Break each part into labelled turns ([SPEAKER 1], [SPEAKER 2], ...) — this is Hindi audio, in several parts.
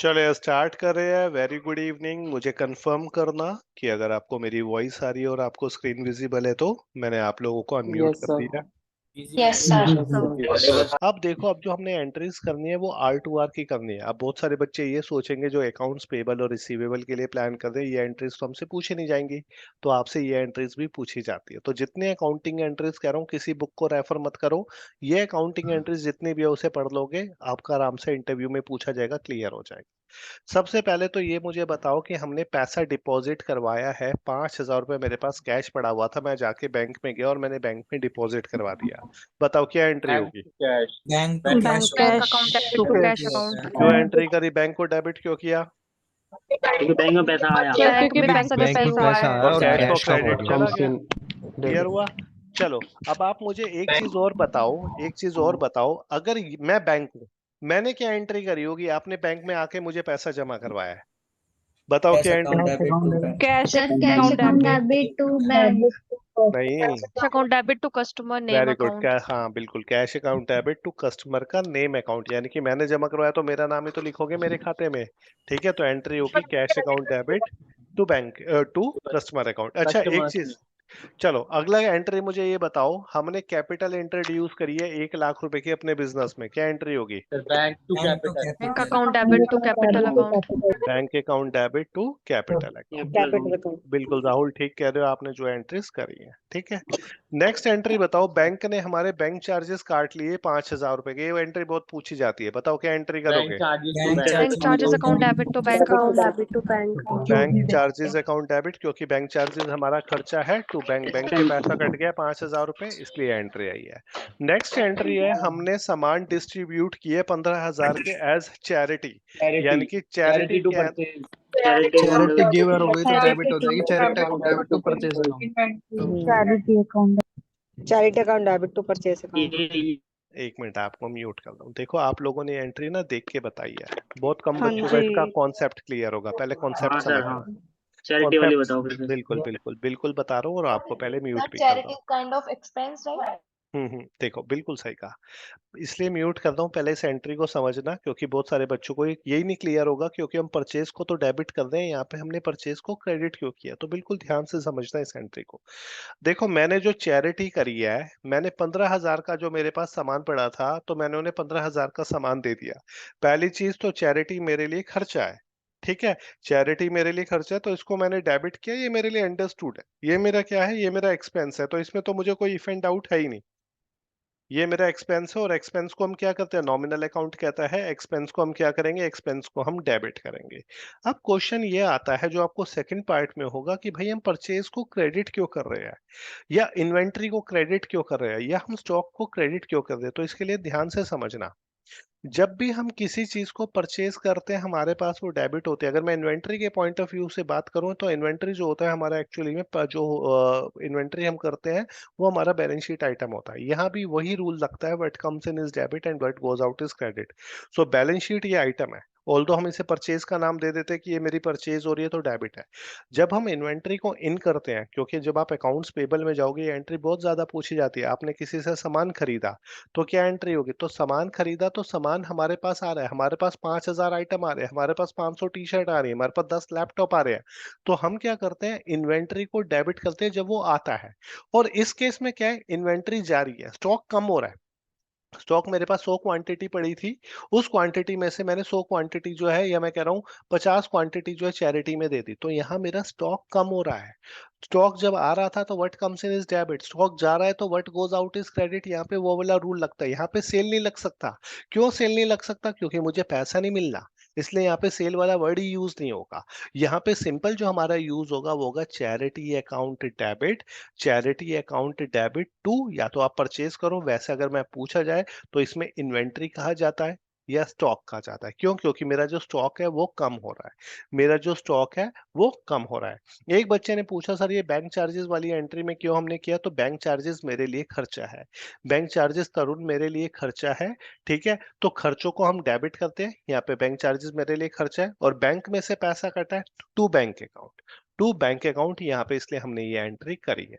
[SPEAKER 1] चलिए स्टार्ट कर रहे हैं। Very good evening. मुझे कंफर्म करना कि अगर आपको मेरी वॉइस आ रही है और आपको स्क्रीन विजिबल है तो मैंने आप लोगों को अनम्यूट
[SPEAKER 2] यस
[SPEAKER 1] कर
[SPEAKER 2] सर।
[SPEAKER 1] दिया।
[SPEAKER 3] Yes sir.
[SPEAKER 1] अब देखो, अब जो हमने एंट्रीज करनी है वो आर टू आर की करनी है। अब बहुत सारे बच्चे ये सोचेंगे जो अकाउंट्स पेबल और रिसीवेबल के लिए प्लान कर रहे हैं, ये एंट्रीज तो हमसे पूछी नहीं जाएंगी। तो आपसे ये एंट्रीज भी पूछी जाती है। तो जितने अकाउंटिंग एंट्रीज कह रहा हूँ, किसी बुक को रेफर मत करो। ये अकाउंटिंग एंट्रीज जितनी भी है उसे पढ़ लोगे, आपका आराम से इंटरव्यू में पूछा जाएगा, क्लियर हो जाएगा। सबसे पहले तो ये मुझे बताओ कि हमने पैसा डिपॉजिट करवाया है, 5,000 रुपये मेरे पास कैश पड़ा हुआ था, मैं जाके बैंक में गया और मैंने बैंक में डिपॉजिट करवा दिया। बताओ क्या एंट्री
[SPEAKER 2] बैंक
[SPEAKER 1] होगी?
[SPEAKER 2] To cash.
[SPEAKER 4] Bank to
[SPEAKER 2] bank
[SPEAKER 3] bank
[SPEAKER 4] cash
[SPEAKER 3] bank account debit to cash account.
[SPEAKER 1] क्यों एंट्री करी? बैंक को डेबिट क्यों किया?
[SPEAKER 5] क्योंकि बैंक में पैसा आया।
[SPEAKER 3] क्योंकि बैंक
[SPEAKER 4] बैंक
[SPEAKER 3] से
[SPEAKER 4] में
[SPEAKER 3] हुआ
[SPEAKER 4] पैसा
[SPEAKER 3] है।
[SPEAKER 4] आया
[SPEAKER 1] और
[SPEAKER 4] और
[SPEAKER 1] कैश को
[SPEAKER 4] कैश का हो
[SPEAKER 1] क्रेडिट
[SPEAKER 4] गया।
[SPEAKER 1] चला गया। क्लियर हुआ? चलो, अब आप मुझे एक चीज और बताओ, एक चीज और बताओ। अगर मैं बैंक हूं, मैंने क्या एंट्री करी होगी? आपने बैंक में आके मुझे पैसा जमा करवाया है, बताओ
[SPEAKER 4] कैश
[SPEAKER 1] क्या
[SPEAKER 4] account
[SPEAKER 1] entry?
[SPEAKER 4] Debit to bank.
[SPEAKER 3] Cash
[SPEAKER 6] sir cash
[SPEAKER 3] account
[SPEAKER 6] account
[SPEAKER 3] debit.
[SPEAKER 6] Debit to bank.
[SPEAKER 1] नहीं।
[SPEAKER 3] Cash account debit to customer name
[SPEAKER 1] very good.
[SPEAKER 3] Account.
[SPEAKER 1] हाँ बिल्कुल, cash account debit to customer का नेम अकाउंट, यानी कि मैंने जमा करवाया तो मेरा नाम ही तो लिखोगे मेरे खाते में। ठीक है, तो एंट्री होगी cash account debit to bank to customer account. अच्छा, एक
[SPEAKER 5] कस्टमर।
[SPEAKER 1] चीज, चलो अगला एंट्री मुझे ये बताओ, हमने कैपिटल इंट्रोड्यूस करी है 1 लाख रुपए की अपने बिजनेस में, क्या एंट्री होगी?
[SPEAKER 2] Bank to
[SPEAKER 4] bank to
[SPEAKER 2] capital.
[SPEAKER 3] Bank
[SPEAKER 4] capital.
[SPEAKER 3] Account debit to capital account.
[SPEAKER 1] Bank account debit to capital account. बिल्कुल राहुल, ठीक कह रहे हो आपने जो एंट्रीज करी है। ठीक है, नेक्स्ट एंट्री बताओ। बैंक ने हमारे बैंक चार्जेस काट लिए 5,000 रुपए के, ये एंट्री बहुत पूछी जाती है, बताओ क्या एंट्री
[SPEAKER 2] बैंक
[SPEAKER 1] करोगे?
[SPEAKER 2] Charges to
[SPEAKER 4] bank
[SPEAKER 3] bank
[SPEAKER 2] bank.
[SPEAKER 3] Charges account debit to bank
[SPEAKER 6] account
[SPEAKER 3] account.
[SPEAKER 6] Debit to bank.
[SPEAKER 1] Bank charges account debit, क्योंकि बैंक चार्जेस हमारा खर्चा है टू बैंक, बैंक के पैसा कट गया 5,000 रुपए, इसलिए एंट्री आई है। नेक्स्ट एंट्री है, हमने सामान डिस्ट्रीब्यूट किए 15,000 के एज चैरिटी, यानी कि चैरिटी
[SPEAKER 2] टू
[SPEAKER 1] क्या है?
[SPEAKER 2] परचेज।
[SPEAKER 4] चैरिटी गिवर हो गई तो डेबिट
[SPEAKER 6] चैरिटी
[SPEAKER 4] हो जाएगी। Charity account debit to purchase account.
[SPEAKER 6] Charity account. Charity account debit to purchase account.
[SPEAKER 1] एक मिनट, आपको म्यूट कर दूं। देखो, आप लोगों ने एंट्री ना देख के बताई है, बहुत कम
[SPEAKER 6] हाँ
[SPEAKER 1] बच्चों को इसका
[SPEAKER 6] जी।
[SPEAKER 1] कॉन्सेप्ट क्लियर होगा। पहले
[SPEAKER 5] हाँ
[SPEAKER 1] कॉन्सेप्ट
[SPEAKER 5] सर, हाँ।
[SPEAKER 1] समझना।
[SPEAKER 5] चैरिटी वाली
[SPEAKER 1] कॉन्सेप्ट,
[SPEAKER 5] बताओ फिर से।
[SPEAKER 1] बिल्कुल बिल्कुल बिल्कुल बता रहा हूँ, और आपको पहले म्यूट भी कर रहा
[SPEAKER 3] चैरिटी
[SPEAKER 1] हूँ।
[SPEAKER 3] Kind of expense right.
[SPEAKER 1] देखो, बिल्कुल सही कहा। इसलिए म्यूट करता हूँ, पहले इस एंट्री को समझना, क्योंकि बहुत सारे बच्चों को यही नहीं क्लियर होगा, क्योंकि हम परचेज को तो डेबिट कर रहे हैं, यहाँ पे हमने परचेज को क्रेडिट क्यों किया। तो बिल्कुल ध्यान से समझना इस एंट्री को। देखो, मैंने जो चैरिटी करी है, मैंने 15,000 का जो मेरे पास सामान पड़ा था, तो मैंने उन्हें 15,000 का सामान दे दिया। पहली चीज तो चैरिटी मेरे लिए खर्चा है। ठीक है, चैरिटी मेरे लिए खर्चा है, तो इसको मैंने डेबिट किया, ये मेरे लिए अंडरस्टूड है। ये मेरा क्या है? ये मेरा एक्सपेंस है, तो इसमें तो मुझे कोई इफ एंड डाउट है ही नहीं। ये मेरा एक्सपेंस है, और एक्सपेंस को हम क्या करते हैं? नॉमिनल अकाउंट कहता है। एक्सपेंस को हम क्या करेंगे? एक्सपेंस को हम डेबिट करेंगे। अब क्वेश्चन ये आता है जो आपको सेकंड पार्ट में होगा, कि भाई हम परचेज को क्रेडिट क्यों कर रहे हैं, या इन्वेंट्री को क्रेडिट क्यों कर रहे हैं, या हम स्टॉक को क्रेडिट क्यों कर रहे हैं। तो इसके लिए ध्यान से समझना, जब भी हम किसी चीज को परचेज करते हैं हमारे पास वो डेबिट होती है। अगर मैं इन्वेंट्री के पॉइंट ऑफ व्यू से बात करूं, तो इन्वेंट्री जो होता है हमारा, एक्चुअली में जो इन्वेंट्री हम करते हैं वो हमारा बैलेंस शीट आइटम होता है। यहाँ भी वही रूल लगता है, what comes in is debit and what goes out is credit. So balance sheet ये आइटम है, ऑल्दो हम इसे परचेज का नाम दे देते हैं कि ये मेरी परचेज हो रही है तो डेबिट है। जब हम इन्वेंट्री को इन करते हैं, क्योंकि जब आप अकाउंट्स पेबल में जाओगे ये एंट्री बहुत ज्यादा पूछी जाती है। आपने किसी से सामान खरीदा, तो क्या एंट्री होगी? तो सामान खरीदा, तो सामान हमारे पास आ रहा है, हमारे पास 5,000 आइटम आ रहे हैं, हमारे पास 500 टी शर्ट आ रही है, हमारे पास 10 लैपटॉप आ रहे हैं। तो हम क्या करते हैं? इन्वेंट्री को डेबिट करते हैं जब वो आता है। और इस केस में क्या है? इन्वेंट्री जारी है, स्टॉक कम हो रहा है। स्टॉक मेरे पास 100 क्वांटिटी पड़ी थी, उस क्वांटिटी में से मैंने 100 क्वांटिटी जो है, या मैं कह रहा हूँ 50 क्वांटिटी जो है चैरिटी में दे दी, तो यहाँ मेरा स्टॉक कम हो रहा है। स्टॉक जब आ रहा था तो what comes in is debit, stock जा रहा है तो what goes out is credit. यहाँ पे वो वाला रूल लगता है, यहाँ पे सेल नहीं लग सकता। क्यों सेल नहीं लग सकता? क्योंकि मुझे पैसा नहीं मिल रहा, इसलिए यहाँ पे सेल वाला वर्ड ही यूज नहीं होगा। यहाँ पे सिंपल जो हमारा यूज होगा वो होगा charity account debit. Charity account debit to, या तो आप परचेज करो, वैसे अगर मैं पूछा जाए तो इसमें इन्वेंट्री कहा जाता है या स्टॉक कहा जाता है। क्यों? क्योंकि मेरा जो स्टॉक है वो कम हो रहा है, मेरा जो स्टॉक है वो कम हो रहा है। एक बच्चे ने पूछा, सर ये बैंक चार्जेस वाली एंट्री में क्यों हमने किया? तो बैंक चार्जेस मेरे लिए खर्चा है। बैंक चार्जेस तरुण मेरे लिए खर्चा है। ठीक है, तो खर्चों को हम डेबिट करते हैं, यहाँ पे बैंक चार्जेस मेरे लिए खर्चा है, और बैंक में से पैसा कटा है to bank account. To bank account, यहाँ पे इसलिए हमने ये एंट्री करी है।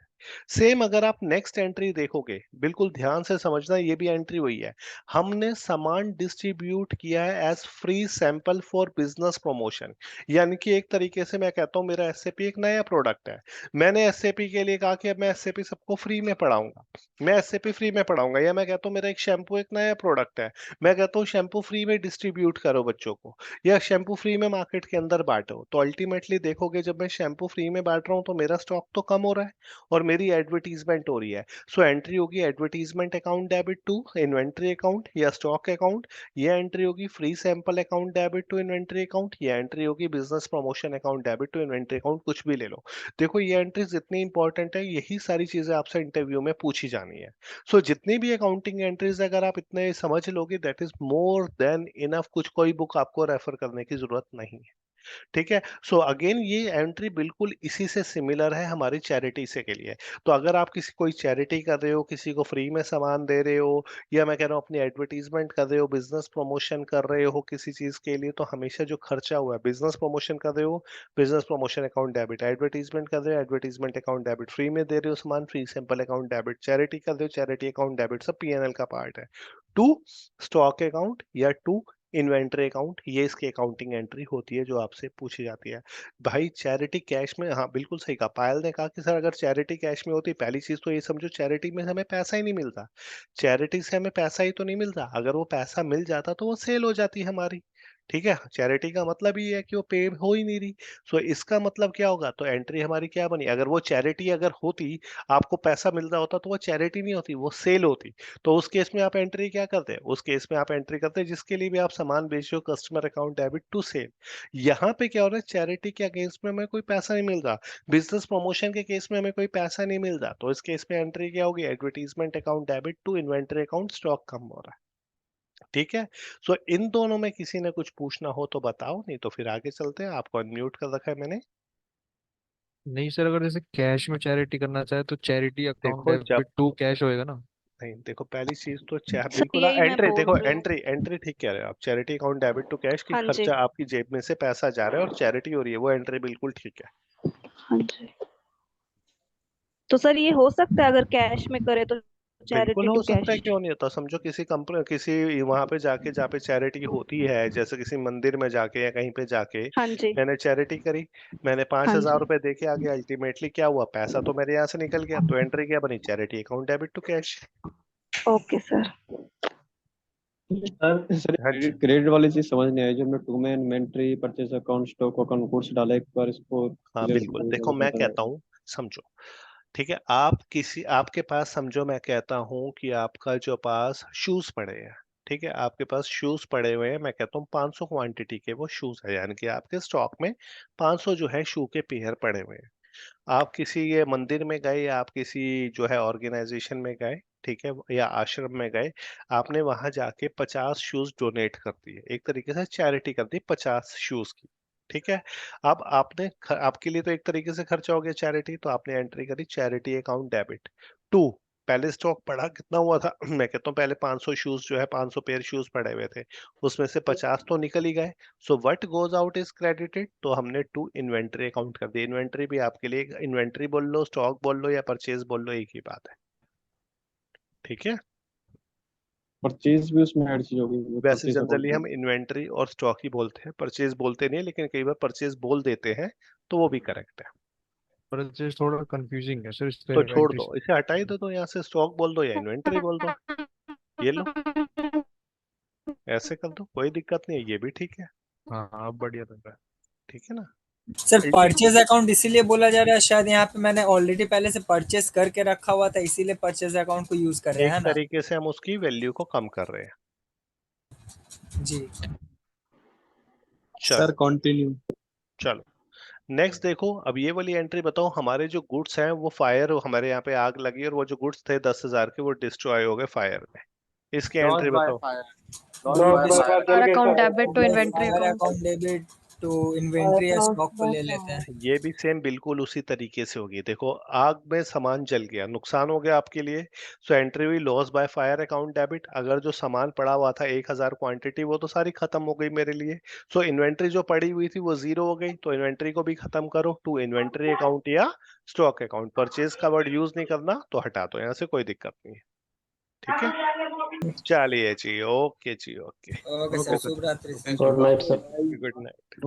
[SPEAKER 1] सेम अगर आप नेक्स्ट एंट्री देखोगे, बिल्कुल ध्यान से समझना, ये भी एंट्री हुई है। हमने सामान डिस्ट्रीब्यूट किया है as free sample for business promotion. यानी कि एक तरीके से मैं कहता हूँ मेरा एसएपी एक नया प्रोडक्ट है, मैंने एसएपी के लिए कहा कि अब मैं एसएपी सबको फ्री में पढ़ाऊंगा, मैं एसएपी फ्री में पढ़ाऊंगा। या मैं कहता हूँ मेरा एक शैम्पू एक नया प्रोडक्ट है, मैं कहता हूँ शैम्पू फ्री में डिस्ट्रीब्यूट करो बच्चों को, या शैम्पू फ्री में मार्केट के अंदर बांटो। तो अल्टीमेटली देखोगे जब मैं शैम्पू फ्री में बांट रहा हूँ तो मेरा स्टॉक तो कम हो रहा है और मेरी एडवर्टीजमेंट हो रही है। सो एंट्री होगी advertisement account debit to inventory account या स्टॉक अकाउंट, ये एंट्री होगी free sample account debit to inventory account, ये एंट्री होगी business promotion account debit to inventory account, कुछ भी ले लो। देखो ये एंट्रीज इतनी इंपॉर्टेंट है, यही सारी चीजें आपसे इंटरव्यू में पूछी जानी है। सो जितनी भी अकाउंटिंग एंट्रीज अगर आप इतने समझ लोगे that is more than enough, कुछ कोई बुक आपको रेफर करने की जरूरत नहीं है। ठीक है। सो अगेन ये एंट्री बिल्कुल इसी से सिमिलर है हमारी चैरिटी से के लिए। तो अगर आप किसी कोई चैरिटी कर रहे हो, किसी को फ्री में सामान दे रहे हो, या मैं कह रहा हूँ अपनी एडवर्टीजमेंट कर रहे हो, बिजनेस प्रमोशन कर रहे हो किसी चीज के लिए, तो हमेशा जो खर्चा हुआ है, बिजनेस प्रमोशन कर रहे हो business promotion account debit, advertisement कर रहे हो एडवर्टीजमेंट अकाउंट डेबिट, फ्री में दे रहे हो सामान free sample account debit, charity कर रहे हो चैरिटी अकाउंट डेबिट, सब पीएनएल का पार्ट है। टू स्टॉक अकाउंट या टू इन्वेंटरी अकाउंट, ये इसकी अकाउंटिंग एंट्री होती है जो आपसे पूछी जाती है। भाई चैरिटी कैश में, हाँ बिल्कुल सही कहा पायल ने कहा कि सर अगर चैरिटी कैश में होती, पहली चीज तो ये समझो चैरिटी में हमें पैसा ही नहीं मिलता, चैरिटी से हमें पैसा ही तो नहीं मिलता, अगर वो पैसा मिल जाता तो वो सेल हो जाती हमारी। ठीक है, चैरिटी का मतलब ही है कि वो पे हो ही नहीं रही। सो इसका मतलब क्या होगा, तो एंट्री हमारी क्या बनी, अगर वो चैरिटी अगर होती, आपको पैसा मिल रहा होता, तो वो चैरिटी नहीं होती, वो सेल होती। तो उस केस में आप एंट्री क्या करते हैं, उस केस में आप एंट्री करते हैं जिसके लिए भी आप सामान बेच रहे हो customer account debit to sale. यहाँ पे क्या हो रहा है, चैरिटी के अगेंस्ट में हमें कोई पैसा नहीं मिल रहा, बिजनेस प्रमोशन के केस में हमें कोई पैसा नहीं मिल रहा, तो इस केस में एंट्री क्या होगी, advertisement account debit to inventory account, stock कम हो रहा है। ठीक है। सो इन दोनों में किसी ने कुछ पूछना हो तो बताओ, नहीं तो फिर आगे चलते हैं। आपको अनम्यूट कर रखा है मैंने।
[SPEAKER 4] नहीं सर, अगर जैसे कैश में चैरिटी करना चाहे तो चैरिटी अकाउंट
[SPEAKER 1] देखो जब,
[SPEAKER 4] डेबिट टू कैश होएगा ना?
[SPEAKER 1] नहीं देखो पहली चीज तो
[SPEAKER 3] सर
[SPEAKER 1] बिल्कुल
[SPEAKER 3] यही मैं
[SPEAKER 1] एंट्री
[SPEAKER 3] बोल
[SPEAKER 1] देखो,
[SPEAKER 3] रही हूँ।
[SPEAKER 1] एंट्री एंट्री ठीक कह रहे हो आप, charity account debit to cash की
[SPEAKER 3] हाँ जी,
[SPEAKER 1] खर्चा आपकी जेब में से पैसा जा रहा है और चैरिटी हो रही है, वो एंट्री बिल्कुल ठीक है।
[SPEAKER 3] हाँ जी। तो सर ये हो सकता है अगर कैश में करे तो
[SPEAKER 1] बिल्कुल
[SPEAKER 3] चैरिटी
[SPEAKER 1] हो
[SPEAKER 3] टू
[SPEAKER 1] सकता है,
[SPEAKER 3] कैश?
[SPEAKER 1] क्यों नहीं होता। समझो किसी कंपनी, किसी वहां पे जाके जहाँ पे चैरिटी होती है, जैसे किसी मंदिर में जाके या कहीं पे जाके
[SPEAKER 3] हाँ जी,
[SPEAKER 1] मैंने चैरिटी करी, मैंने
[SPEAKER 3] हाँ
[SPEAKER 1] 5,000
[SPEAKER 3] जी।
[SPEAKER 1] रुपए दे के आगे, अल्टीमेटली क्या हुआ, पैसा तो मेरे यहाँ से निकल गया, तो एंट्री क्या बनी, charity account debit to cash.
[SPEAKER 3] Okay sir.
[SPEAKER 2] Sir sir
[SPEAKER 1] हाँ जी,
[SPEAKER 2] क्रेडिट क्रेडिट वाली चीज समझ नहीं आई, जो मैं टू में inventory purchase account stock account goods डाला, एक बार इसको
[SPEAKER 1] हाँ
[SPEAKER 2] क्लियर
[SPEAKER 1] बिल्कुल, देखो मैं कहता हूँ, समझो, ठीक है, आप किसी, आपके पास समझो मैं कहता हूँ कि आपका जो पास शूज पड़े हैं, ठीक है, आपके पास शूज पड़े हुए हैं, मैं कहता हूँ 500 क्वांटिटी के वो शूज है, यानी कि आपके स्टॉक में 500 जो है शू के पेयर पड़े हुए हैं। आप किसी ये मंदिर में गए या आप किसी जो है ऑर्गेनाइजेशन में गए, ठीक है, या आश्रम में गए, आपने वहां जाके 50 शूज डोनेट कर दिए, एक तरीके से चैरिटी कर दी 50 शूज की। ठीक है। अब आपके लिए तो एक तरीके से खर्चा हो गया चैरिटी, तो आपने एंट्री करी चैरिटी अकाउंट डेबिट टू, पहले स्टॉक पड़ा कितना हुआ था मैं कहता हूँ पहले 500 शूज जो है 500 पेयर शूज पड़े हुए थे, उसमें से 50 तो निकल ही गए। So what goes out is credited, तो हमने टू इन्वेंट्री अकाउंट कर दिया। इन्वेंट्री भी आपके लिए, इन्वेंट्री बोल लो, स्टॉक बोल लो या परचेज बोल लो, एक ही बात है। ठीक है।
[SPEAKER 2] परचेज भी उसमें ऐड चीज होगी,
[SPEAKER 1] वैसे
[SPEAKER 2] परचेज अकाउंट
[SPEAKER 1] जनरली
[SPEAKER 2] में।
[SPEAKER 1] हम इन्वेंट्री और स्टॉक ही बोलते हैं, परचेज बोलते नहीं, लेकिन कई बार परचेज बोल देते हैं, तो वो भी करेक्ट है।
[SPEAKER 4] परचेज थोड़ा कंफ्यूजिंग है सर, इसका
[SPEAKER 1] तो छोड़
[SPEAKER 4] एंट्री।
[SPEAKER 1] दो, इसे हटा ही दो यहाँ से, स्टॉक बोल दो या इन्वेंट्री बोल दो, ये लो, ऐसे कर दो, कोई दिक्कत नहीं है, ये भी ठीक है।
[SPEAKER 4] हाँ अब बढ़िया लग रहा है।
[SPEAKER 1] ठीक है ना।
[SPEAKER 7] सर
[SPEAKER 1] अल्टी
[SPEAKER 7] परचेज अकाउंट इसीलिए बोला जा रहा है, शायद यहाँ पे मैंने ऑलरेडी पहले से परचेज करके रखा हुआ था, इसीलिए परचेज अकाउंट को यूज कर रहे
[SPEAKER 1] एक
[SPEAKER 7] हैं ना?
[SPEAKER 1] तरीके से हम उसकी वैल्यू को कम कर रहे हैं।
[SPEAKER 7] जी
[SPEAKER 2] सर
[SPEAKER 1] चलो,
[SPEAKER 2] कंटिन्यू।
[SPEAKER 1] चलो नेक्स्ट देखो, अब ये वाली एंट्री बताओ, हमारे जो गुड्स हैं वो फायर, हमारे यहाँ पे आग लगी और वो जो गुड्स थे 10,000 के वो डिस्ट्रॉय हो गए फायर में, इसकी
[SPEAKER 8] लॉस
[SPEAKER 1] एंट्री
[SPEAKER 8] बाय
[SPEAKER 1] बताओ।
[SPEAKER 8] फायर,
[SPEAKER 7] जी
[SPEAKER 8] लॉस बाय फायर।
[SPEAKER 3] और account debit to inventory
[SPEAKER 7] fire
[SPEAKER 3] account.
[SPEAKER 7] Account debit to inventory या स्टॉक को ले लेते हैं।
[SPEAKER 1] ये भी सेम बिल्कुल उसी तरीके से होगी। देखो, आग में सामान जल गया, नुकसान हो गया आपके लिए, सो एंट्री हुई loss by fire account debit. अगर जो सामान पड़ा हुआ था 1000 क्वांटिटी, वो तो सारी खत्म हो गई मेरे लिए। सो इन्वेंट्री जो पड़ी हुई थी वो जीरो हो गई, तो इन्वेंट्री को भी खत्म करो टू इन्वेंट्री अकाउंट या स्टॉक अकाउंट। परचेज का वर्ड यूज नहीं करना तो हटा दो यहाँ से, कोई दिक्कत नहीं है। ठीक है, चलिए जी, ओके जी, ओके।
[SPEAKER 7] ओके सर, शुभ रात्रि sir.
[SPEAKER 2] Good night sir.
[SPEAKER 1] Good night.